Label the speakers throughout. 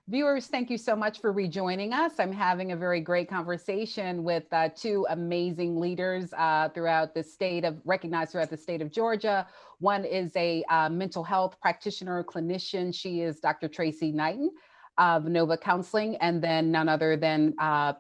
Speaker 1: Viewers, thank you so much for rejoining us. I'm having a very great conversation with two amazing leaders recognized throughout the state of Georgia. One is a mental health practitioner, clinician. She is Dr. Tracy Knighton of Nova Counseling, and then none other than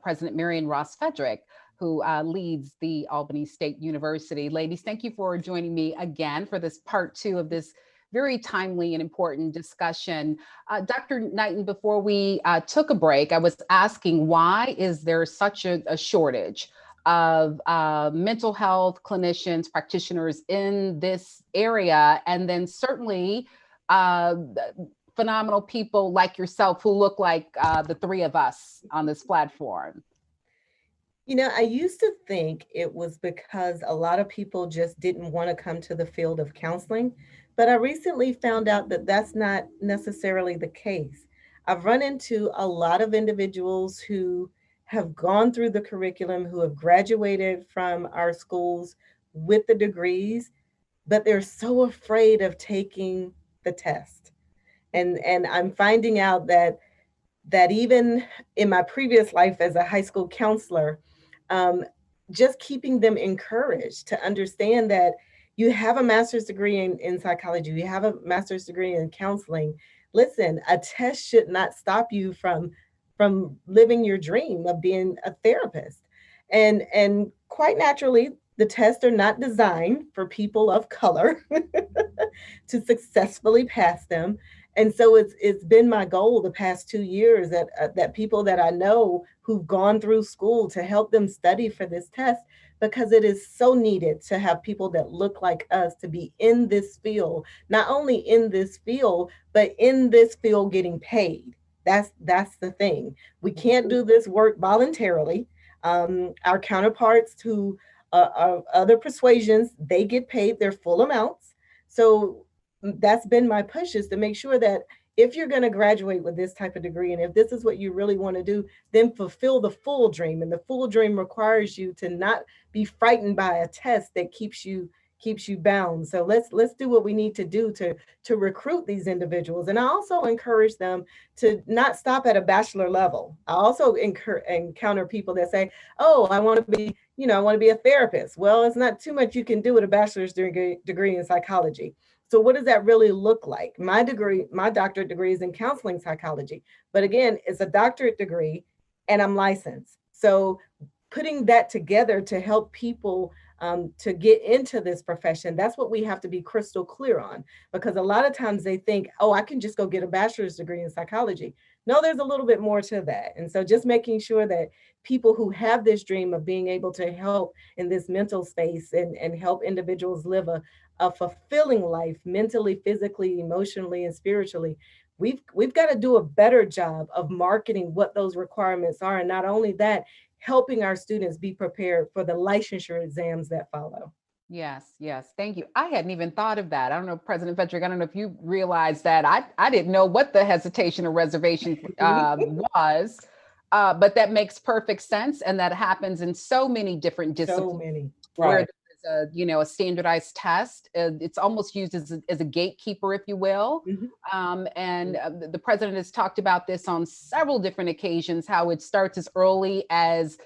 Speaker 1: President Marion Fedrick, who leads the Albany State University. Ladies, thank you for joining me again for this part two of this very timely and important discussion. Dr. Knighton, before we took a break, I was asking, why is there such a shortage of mental health clinicians, practitioners in this area? And then certainly phenomenal people like yourself who look like the three of us on this platform.
Speaker 2: I used to think it was because a lot of people just didn't want to come to the field of counseling, but I recently found out that that's not necessarily the case. I've run into a lot of individuals who have gone through the curriculum, who have graduated from our schools with the degrees, but they're so afraid of taking the test. And I'm finding out that even in my previous life as a high school counselor, um, just keeping them encouraged to understand that you have a master's degree in psychology, you have a master's degree in counseling. Listen, a test should not stop you from living your dream of being a therapist. And quite naturally, the tests are not designed for people of color to successfully pass them. And so it's been my goal the past 2 years that people that I know who've gone through school to help them study for this test, because it is so needed to have people that look like us to be in this field, not only in this field, but in this field getting paid. That's the thing. We can't do this work voluntarily. Our counterparts who are other persuasions, they get paid their full amounts. So that's been my push, is to make sure that if you're going to graduate with this type of degree, and if this is what you really want to do, then fulfill the full dream. And the full dream requires you to not be frightened by a test that keeps you bound. So let's do what we need to do to recruit these individuals. And I also encourage them to not stop at a bachelor level. I also encounter people that say, "Oh, I want to be a therapist." Well, it's not too much you can do with a bachelor's degree in psychology. So what does that really look like? My doctorate degree is in counseling psychology, but again, it's a doctorate degree and I'm licensed. So putting that together to help people to get into this profession, that's what we have to be crystal clear on, because a lot of times they think, oh, I can just go get a bachelor's degree in psychology. No, there's a little bit more to that. And so just making sure that people who have this dream of being able to help in this mental space and help individuals live a fulfilling life mentally, physically, emotionally, and spiritually, we've got to do a better job of marketing what those requirements are. And not only that, helping our students be prepared for the licensure exams that follow.
Speaker 1: Yes, yes. Thank you. I hadn't even thought of that. I don't know, President Fedrick, I don't know if you realized that. I didn't know what the hesitation or reservation was, but that makes perfect sense. And that happens in so many different
Speaker 2: So
Speaker 1: disciplines
Speaker 2: many.
Speaker 1: where
Speaker 2: Right.
Speaker 1: there's a standardized test. It's almost used as a gatekeeper, if you will.
Speaker 2: Mhm.
Speaker 1: And the president has talked about this on several different occasions, how it starts as early as,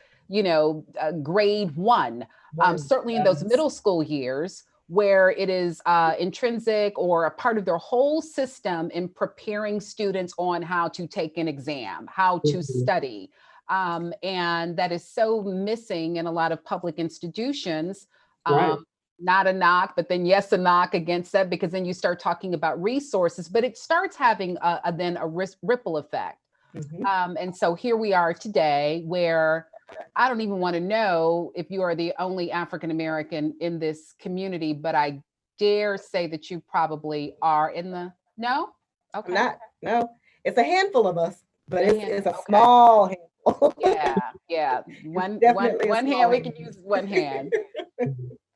Speaker 1: grade one,
Speaker 2: One.
Speaker 1: certainly in those
Speaker 2: Yes.
Speaker 1: middle school years, where it is intrinsic or a part of their whole system in preparing students on how to take an exam, how to
Speaker 2: Mhm.
Speaker 1: study. And that is so missing in a lot of public institutions.
Speaker 2: Right.
Speaker 1: Um, Not a knock, but then yes, a knock against that, because then you start talking about resources, but it starts having then a ripple effect.
Speaker 2: Mhm.
Speaker 1: And so here we are today, where I don't even want to know if you are the only African American in this community, but I dare say that you probably are in the no.
Speaker 2: I'm
Speaker 1: Okay,
Speaker 2: not. No, it's a handful of us, but
Speaker 1: a
Speaker 2: it's
Speaker 1: handful.
Speaker 2: a
Speaker 1: Okay,
Speaker 2: small handful.
Speaker 1: yeah, yeah.
Speaker 2: It's
Speaker 1: One, one,
Speaker 2: definitely a
Speaker 1: one
Speaker 2: small
Speaker 1: hand. We can
Speaker 2: handful.
Speaker 1: use one hand.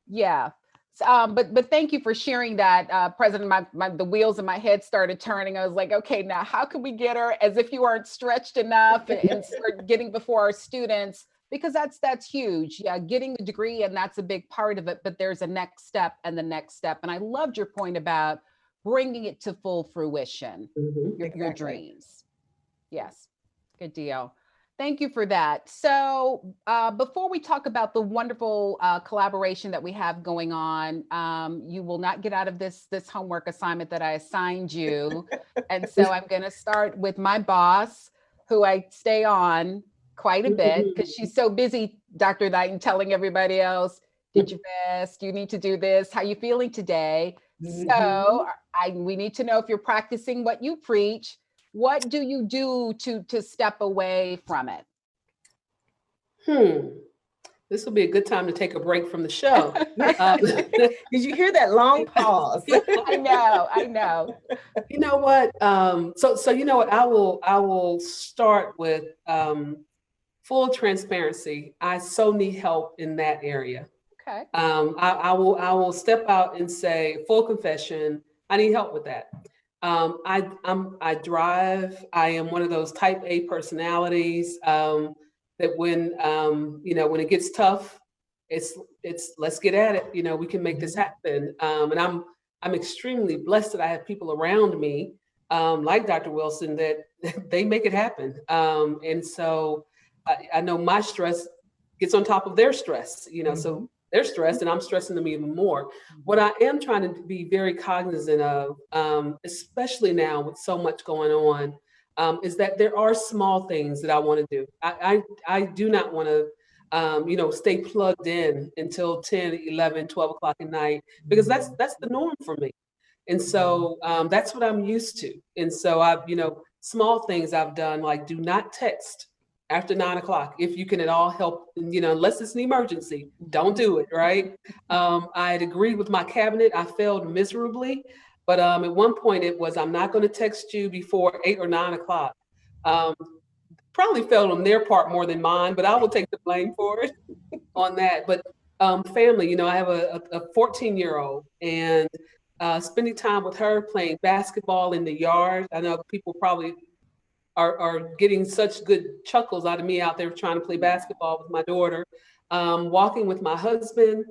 Speaker 1: Yeah. But thank you for sharing that, President. The wheels in my head started turning. I was like, okay, now how can we get her, as if you aren't stretched enough, and start getting before our students, because that's huge. Yeah, getting the degree, and that's a big part of it. But there's a next step and the next step. And I loved your point about bringing it to full fruition, your
Speaker 2: Exactly.
Speaker 1: dreams. Yes. Good deal. Thank you for that. So, before we talk about the wonderful collaboration that we have going on, you will not get out of this homework assignment that I assigned you, and so I'm going to start with my boss, who I stay on quite a bit because she's so busy, Dr. Knighton, telling everybody else, "Did your best? You need to do this. How you feeling today?" So, we need to know if you're practicing what you preach. What do you do to step away from it?
Speaker 3: This will be a good time to take a break from the show.
Speaker 2: Did you hear that long pause?
Speaker 1: I know.
Speaker 3: You know what? So you know what? I will start with full transparency. I so need help in that area.
Speaker 1: Okay.
Speaker 3: I will step out and say, full confession, I need help with that. I drive. I am one of those type A personalities that when when it gets tough, it's let's get at it. We can make this happen. And I'm extremely blessed that I have people around me, like Dr. Wilson, that they make it happen. And so I know my stress gets on top of their stress. So they're stressed and I'm stressing them even more. What I am trying to be very cognizant of, especially now with so much going on, is that there are small things that I want to do. I do not want to, stay plugged in until 10, 11, 12 o'clock at night, because that's the norm for me. And so that's what I'm used to. And so small things I've done, like do not text after 9 o'clock, if you can at all help, unless it's an emergency, don't do it, right? I had agreed with my cabinet. I failed miserably, but at one point it was, I'm not going to text you before 8 or 9 o'clock. Probably failed on their part more than mine, but I will take the blame for it on that. But family, I have a 14-year-old, and spending time with her, playing basketball in the yard. I know people probably are getting such good chuckles out of me out there trying to play basketball with my daughter, walking with my husband,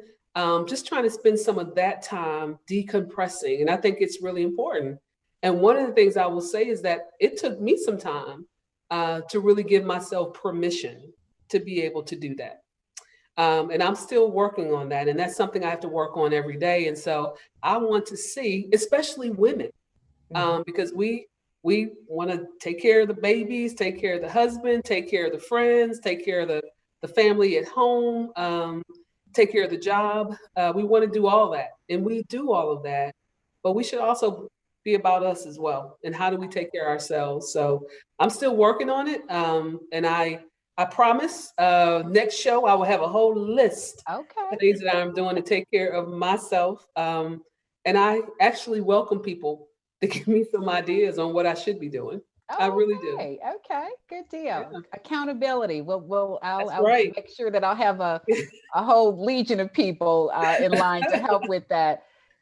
Speaker 3: just trying to spend some of that time decompressing. And I think it's really important. And one of the things I will say is that it took me some time to really give myself permission to be able to do that. And I'm still working on that. And that's something I have to work on every day. And so I want to see, especially women, because we want to take care of the babies, take care of the husband, take care of the friends, take care of the family at home, take care of the job. We want to do all that. And we do all of that. But we should also be about us as well. And how do we take care of ourselves? So I'm still working on it. And I promise next show I will have a whole list of things that I'm doing to take care of myself. And I actually welcome people to give me some ideas on what I should be doing. I really do.
Speaker 1: Okay, good deal. Yeah. Accountability. I'll
Speaker 3: right.
Speaker 1: make sure that I'll have a whole legion of people in line to help with that.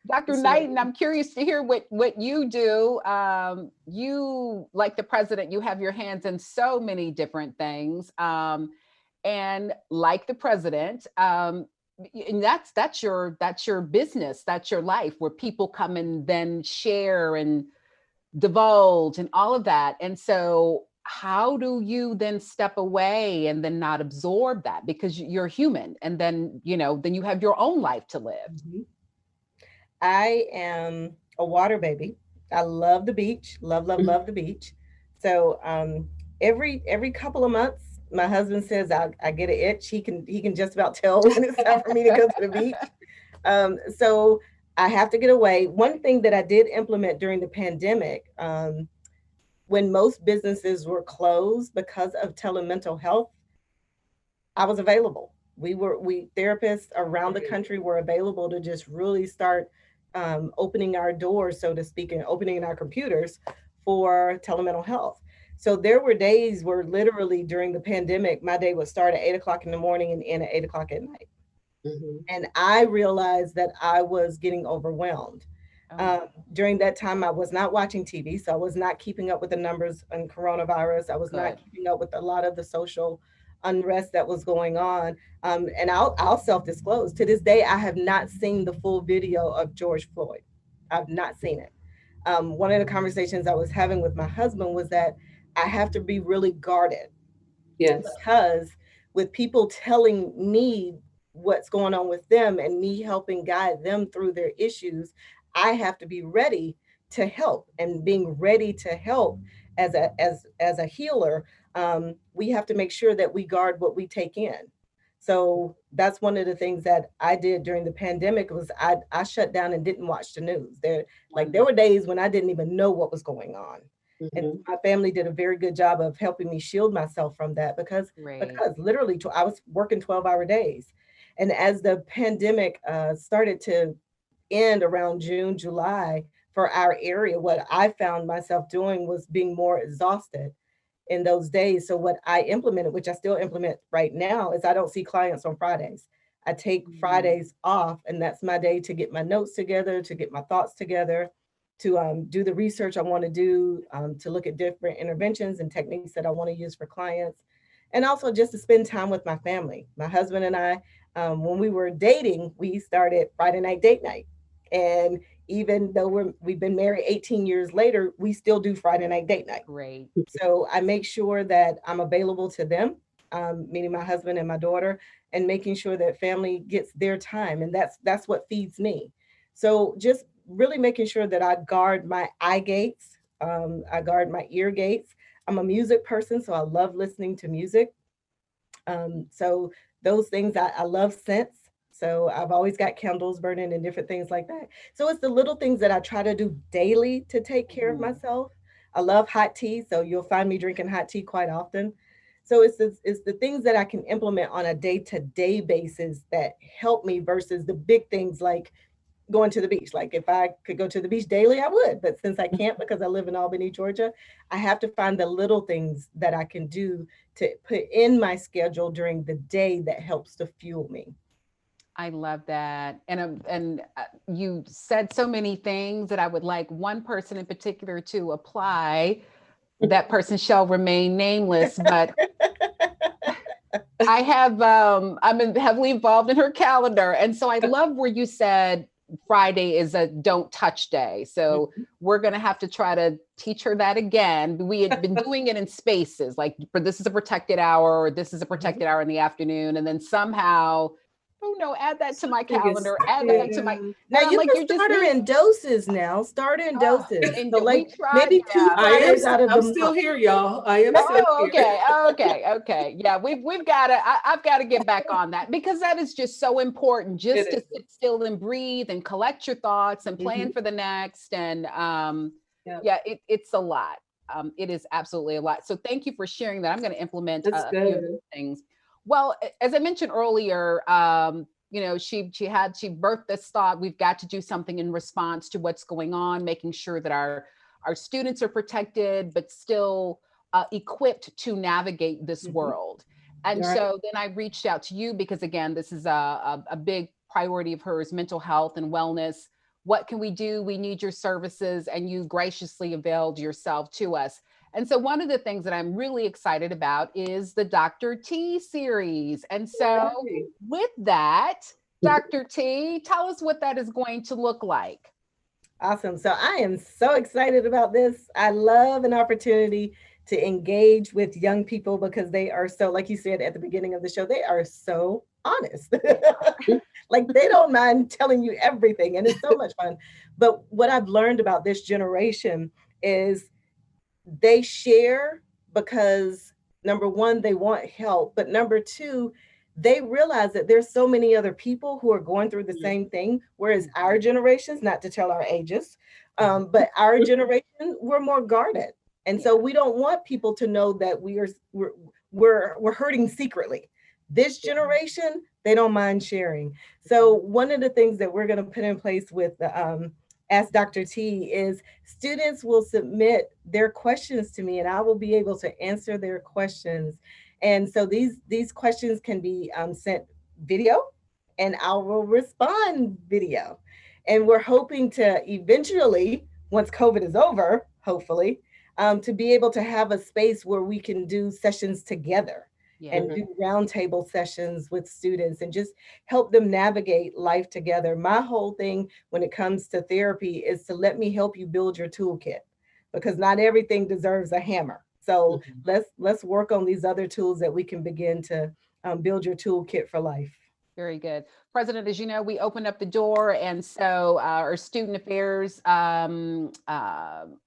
Speaker 1: Dr. Knighton, I'm curious to hear what you do. You, like the president, you have your hands in so many different things. And like the president, and that's your business, that's your life, where people come and then share and divulge and all of that. And so how do you then step away and then not absorb that, because you're human, and then you have your own life to live?
Speaker 2: I am a water baby. I love the beach, love the beach. So every couple of months, my husband says I get an itch. He can just about tell when it's time for me to go to the beach. So I have to get away. One thing that I did implement during the pandemic, when most businesses were closed because of telemental health, I was available. We therapists around the country were available to just really start opening our doors, so to speak, and opening our computers for telemental health. So there were days where literally during the pandemic, my day would start at 8 o'clock in the morning and end at 8 o'clock at night. And I realized that I was getting overwhelmed. During that time, I was not watching TV, so I was not keeping up with the numbers on coronavirus. I was not keeping up with a lot of the social unrest that was going on. And I'll self-disclose, to this day, I have not seen the full video of George Floyd. I've not seen it. One of the conversations I was having with my husband was that I have to be really guarded,
Speaker 3: Yes.
Speaker 2: because with people telling me what's going on with them and me helping guide them through their issues, I have to be ready to help. And being ready to help as a healer, we have to make sure that we guard what we take in. So that's one of the things that I did during the pandemic was I shut down and didn't watch the news. There were days when I didn't even know what was going on. And
Speaker 3: Mhm.
Speaker 2: my family did a very good job of helping me shield myself from that,
Speaker 1: Great.
Speaker 2: because literally I was working 12-hour days. And as the pandemic started to end around June, July for our area, what I found myself doing was being more exhausted in those days. So what I implemented, which I still implement right now, is I don't see clients on Fridays. I take
Speaker 1: Mhm.
Speaker 2: Fridays off, and that's my day to get my notes together, to get my thoughts together, to do the research I want to do, to look at different interventions and techniques that I want to use for clients, and also just to spend time with my family. My husband and I, when we were dating, we started Friday night date night, and even though we've been married 18 years later, we still do Friday night date night.
Speaker 1: Great.
Speaker 2: So I make sure that I'm available to them, meaning my husband and my daughter, and making sure that family gets their time, and that's what feeds me. So just really making sure that I guard my eye gates, I guard my ear gates. I'm a music person, so I love listening to music. So those things, I love scents. So I've always got candles burning and different things like that. So it's the little things that I try to do daily to take care of
Speaker 1: Mhm.
Speaker 2: myself. I love hot tea, so you'll find me drinking hot tea quite often. So it's the things that I can implement on a day-to-day basis that help me versus the big things like going to the beach. Like if I could go to the beach daily, I would. But since I can't because I live in Albany, Georgia, I have to find the little things that I can do to put in my schedule during the day that helps to fuel me.
Speaker 1: I love that. And you said so many things that I would like one person in particular to apply. That person shall remain nameless, but I'm heavily involved in her calendar. And so I love where you said Friday is a don't touch day. So we're going to have to try to teach her that again. We had been doing it in spaces like for this is a protected hour or this is a
Speaker 2: Mhm.
Speaker 1: protected hour in the afternoon. And then somehow, oh no, add that to my
Speaker 3: Something is,
Speaker 1: calendar, add that to my,
Speaker 3: yeah.
Speaker 2: Now
Speaker 1: and I'm
Speaker 2: you
Speaker 1: like,
Speaker 2: can
Speaker 1: you just
Speaker 2: start her
Speaker 1: need,
Speaker 2: in doses now. Start her in doses.
Speaker 1: and
Speaker 2: So
Speaker 1: we
Speaker 2: like
Speaker 1: tried,
Speaker 2: maybe two
Speaker 1: yeah.
Speaker 2: Fridays out of
Speaker 3: I'm
Speaker 2: the
Speaker 3: still
Speaker 2: month.
Speaker 3: here, y'all. I am still
Speaker 1: Oh,
Speaker 3: here.
Speaker 1: okay, okay. Yeah, we've got to. I've got to get back on that because that is just so important.
Speaker 3: It
Speaker 1: Just to
Speaker 3: is.
Speaker 1: sit still and breathe and collect your thoughts and plan
Speaker 2: Mhm.
Speaker 1: for the next. And
Speaker 3: Yeah,
Speaker 1: yeah, it's a lot. It is absolutely a lot. So thank you for sharing that. I'm going to implement
Speaker 3: that's
Speaker 1: a few of
Speaker 3: good.
Speaker 1: those things. Well, as I mentioned earlier, she birthed this thought. We've got to do something in response to what's going on, making sure that our students are protected, but still equipped to navigate this
Speaker 2: Mhm.
Speaker 1: world. And
Speaker 3: All right.
Speaker 1: so then I reached out to you because, again, this is a big priority of hers, mental health and wellness. What can we do? We need your services. And you graciously availed yourself to us. And so, one of the things that I'm really excited about is the Dr. T series. And so,
Speaker 3: Yay.
Speaker 1: with that, Dr. T, tell us what that is going to look like.
Speaker 2: Awesome. So I am so excited about this. I love an opportunity to engage with young people because they are so, like you said at the beginning of the show, they are so honest.
Speaker 1: They
Speaker 2: Like they don't mind telling you everything, and it's so much fun. But what I've learned about this generation is they share because number one, they want help, but number two, they realize that there's so many other people who are going through the same thing. Whereas our
Speaker 1: Mhm.
Speaker 2: generations, not to tell our ages, but our generation, we're more guarded, and so
Speaker 1: Yeah.
Speaker 2: we don't want people to know that we're hurting secretly. This generation, they don't mind sharing. So one of the things that we're going to put in place with the Ask Dr. T is students will submit their questions to me and I will be able to answer their questions. And so these questions can be sent video and I will respond video. And we're hoping to eventually, once COVID is over, hopefully, to be able to have a space where we can do sessions together
Speaker 1: Yeah.
Speaker 2: and
Speaker 3: Mhm.
Speaker 2: do roundtable sessions with students and just help them navigate life together. My whole thing when it comes to therapy is to let me help you build your toolkit because not everything deserves a hammer. So let's work on these other tools that we can begin to build your toolkit for life.
Speaker 1: Very good. President, as you know, we opened up the door, and so our student affairs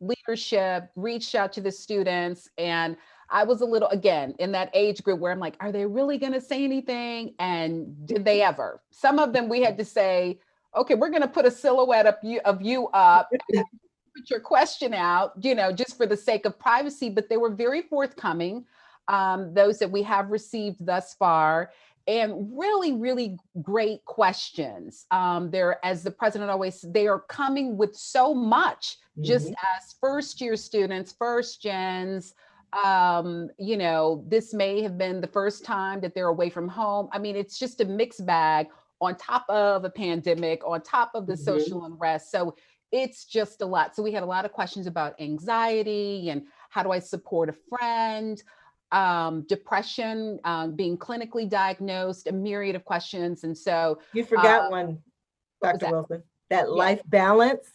Speaker 1: leadership reached out to the students, and I was a little, again, in that age group where I'm like, are they really going to say anything? And did they ever? Some of them we had to say, okay, we're going to put a silhouette of you up, put your question out, just for the sake of privacy, but they were very forthcoming, those that we have received thus far. And really, really great questions. They're, as the president always said, they are coming with so much, just as first year students, first gens. This may have been the first time that they're away from home. I mean, it's just a mixed bag on top of a pandemic, on top of the social unrest. So it's just a lot. So we had a lot of questions about anxiety and how do I support a friend? Depression, being clinically diagnosed, a myriad of questions. And so
Speaker 2: you forgot one, Dr. Wilson, that life balance.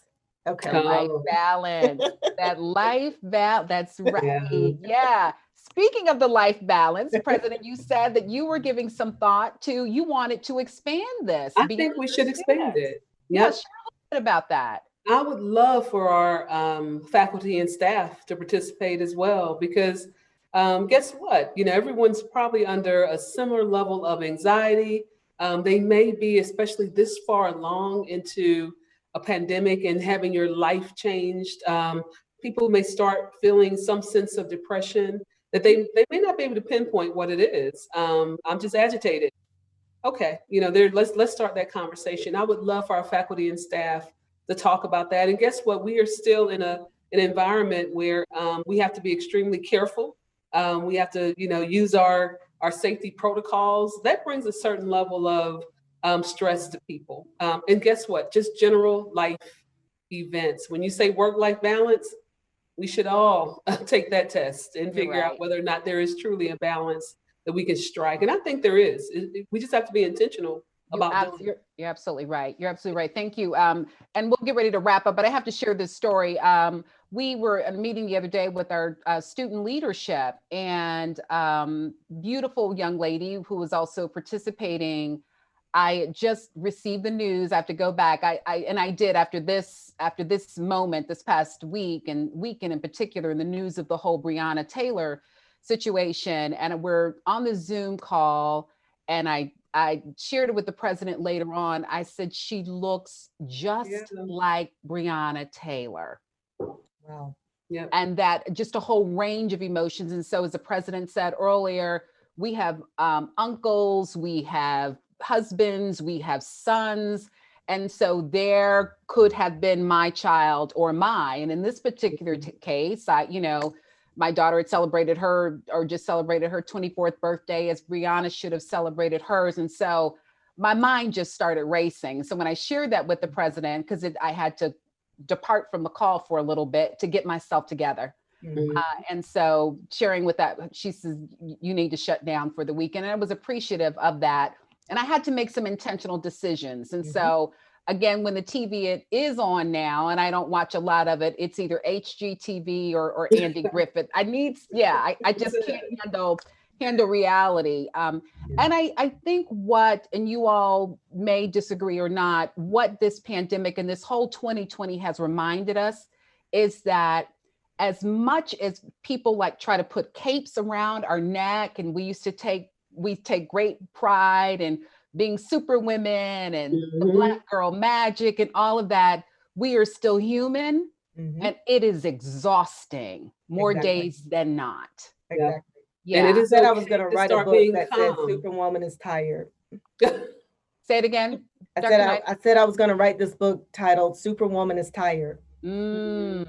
Speaker 2: Okay.
Speaker 1: Life balance. That life balance. That's right. Yeah. Speaking of the life balance, President, you said that you were giving some thought to, you wanted to expand this.
Speaker 3: I think we should expand it.
Speaker 1: Yeah, share a little bit about that.
Speaker 3: I would love for our faculty and staff to participate as well, because guess what? Everyone's probably under a similar level of anxiety. They may be, especially this far along into a pandemic and having your life changed. People may start feeling some sense of depression that they may not be able to pinpoint what it is. I'm just agitated. Okay, let's start that conversation. I would love for our faculty and staff to talk about that. And guess what? We are still in an environment where we have to be extremely careful. We have to, use our safety protocols. That brings a certain level of stress to people. And guess what? Just general life events. When you say work-life balance, we should all take that test and figure out whether or not there is truly a balance that we can strike. And I think there is. We just have to be intentional about doing it.
Speaker 1: You're absolutely right. You're absolutely right. Thank you. And we'll get ready to wrap up, but I have to share this story. We were at a meeting the other day with our student leadership, and beautiful young lady who was also participating. I just received the news. I have to go back. I did after this moment, this past week and weekend in particular, the news of the whole Breonna Taylor situation. And we're on the Zoom call, and I shared it with the president later on. I said, she looks just like Breonna Taylor.
Speaker 2: Wow.
Speaker 3: Yeah.
Speaker 1: And that just a whole range of emotions. And so, as the president said earlier, we have uncles, we have husbands, we have sons. And so there could have been my child or mine. And in this particular case, my daughter had celebrated her, or just celebrated her 24th birthday, as Breonna should have celebrated hers. And so my mind just started racing. So when I shared that with the president, because I had to depart from the call for a little bit to get myself together. And so sharing with that, she says, you need to shut down for the weekend. And I was appreciative of that. And I had to make some intentional decisions. And so again, when the TV it is on now, and I don't watch a lot of it, it's either HGTV or Andy Griffith. I just can't handle reality. And I think and you all may disagree or not, what this pandemic and this whole 2020 has reminded us is that as much as people try to put capes around our neck, and we take great pride in being super women and the Black girl magic and all of that, we are still human, and it is exzing more days than not.
Speaker 2: Exactly.
Speaker 1: Yeah.
Speaker 2: And it is. I was going to write a book that said Superwoman is tired.
Speaker 1: Say it again.
Speaker 2: I said I was going to write this book titled Superwoman is Tired. Yeah.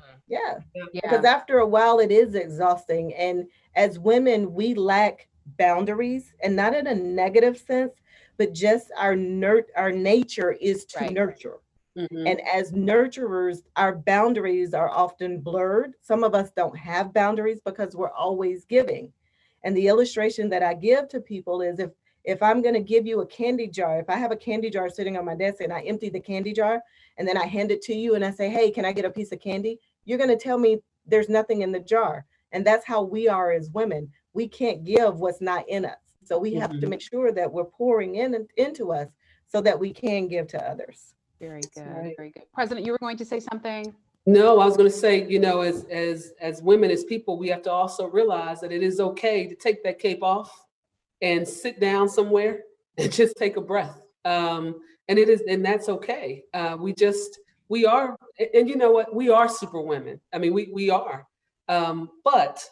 Speaker 2: Because after a while, it is exhausting. And as women, we lack boundaries, and not in a negative sense, but just our nature is to nurture. And as nurturers, our boundaries are often blurred. Some of us don't have boundaries because we're always giving. And the illustration that I give to people is, if I'm going to give you a candy jar, if I have a candy jar sitting on my desk and I empty the candy jar and then I hand it to you and I say, hey, can I get a piece of candy? You're going to tell me there's nothing in the jar. And that's how we are as women. We can't give what's not in us. So we have to
Speaker 3: Mhm.
Speaker 2: make sure that we're pouring into us so that we can give to others.
Speaker 1: Very
Speaker 3: That's
Speaker 1: good.
Speaker 3: right.
Speaker 1: Very good. President, you were going to say something?
Speaker 3: No, I was going to say, as women, as people, we have to also realize that it is okay to take that cape off and sit down somewhere and just take a breath. And that's okay. We are, and you know what? We are super women. I mean, we are. But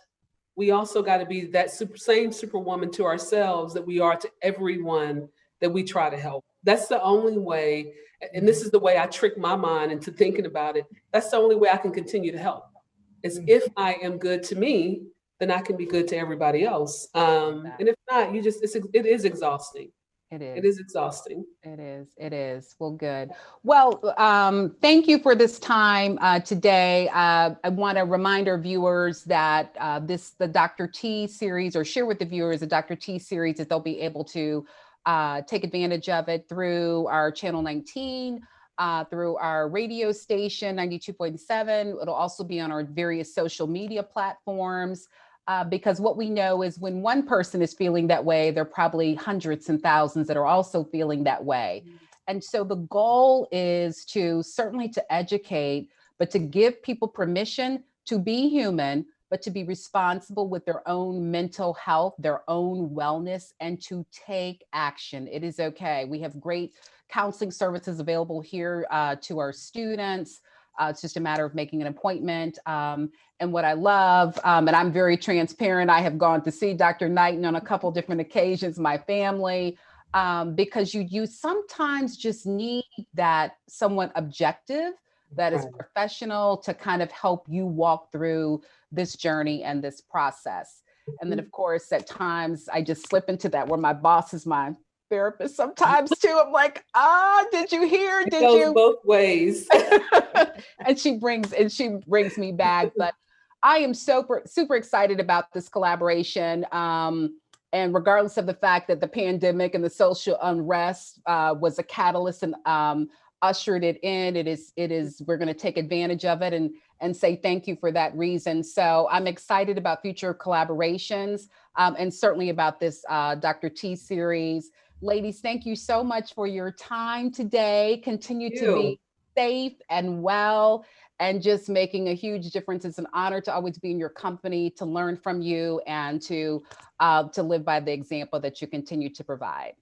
Speaker 3: we also got to be that same superwoman to ourselves that we are to everyone that we try to help. That's the only way, and this is the way I trick my mind into thinking about it. That's the only way I can continue to help. Is
Speaker 2: Mhm.
Speaker 3: if I am good to me, then I can be good to everybody else. And if not, it is exhausting.
Speaker 1: It
Speaker 3: It
Speaker 1: is.
Speaker 3: is exhausting.
Speaker 1: It is. It is. Well, good. Well, thank you for this time today. I want to remind our viewers that the Dr. T series, or share with the viewers the Dr. T series, that they'll be able to take advantage of it through our Channel 19, through our radio station 92.7. It'll also be on our various social media platforms. Because what we know is when one person is feeling that way, there are probably hundreds and thousands that are also feeling that way. And so the goal is to certainly to educate, but to give people permission to be human, but to be responsible with their own mental health, their own wellness, and to take action. It is okay. We have great counseling services available here to our students. It's just a matter of making an appointment. And what I love, and I'm very transparent, I have gone to see Dr. Knighton on a couple different occasions, my family, because you sometimes just need that someone objective that is
Speaker 3: Right.
Speaker 1: professional to kind of help you walk through this journey and this process. And then, of course, at times I just slip into that where my boss is my therapist sometimes too. I'm like, did you hear?
Speaker 3: It
Speaker 1: Did
Speaker 3: goes
Speaker 1: you?
Speaker 3: both ways.
Speaker 1: and she brings me back. But I am super excited about this collaboration. And regardless of the fact that the pandemic and the social unrest was a catalyst and ushered it in, we're going to take advantage of it and say thank you for that reason. So I'm excited about future collaborations and certainly about this Dr. T series. Ladies, thank you so much for your time today. Continue to be safe and well, and just making a huge difference. It's an honor to always be in your company, to learn from you, and to live by the example that you continue to provide.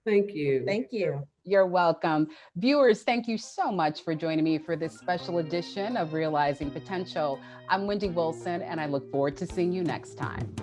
Speaker 3: Thank you.
Speaker 2: Thank you.
Speaker 1: You're welcome. Viewers, thank you so much for joining me for this special edition of Realizing Potential. I'm Wendy Wilson, and I look forward to seeing you next time.